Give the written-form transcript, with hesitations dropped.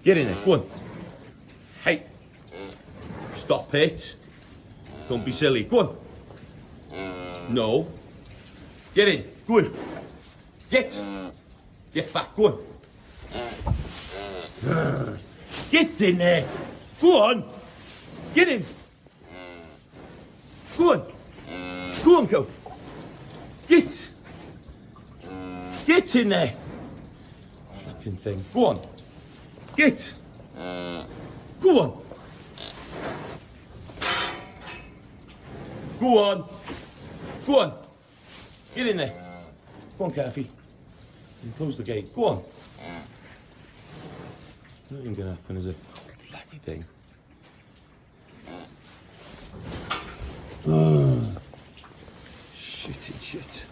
Get in there. Go on. Hey. Stop it. Don't be silly. Go on. No. Get in. Go on. Get. Get back. Go on. Get in there. Go on. Get in. Go on. Go on, go. Get. Get in there. Flipping thing. Go on. Get. Go on. Go on. Go on. Get in there. Go on, Kathy. And close the gate. Go on. Nothing gonna happen, is it? Bloody thing. Oh. Shitty shit.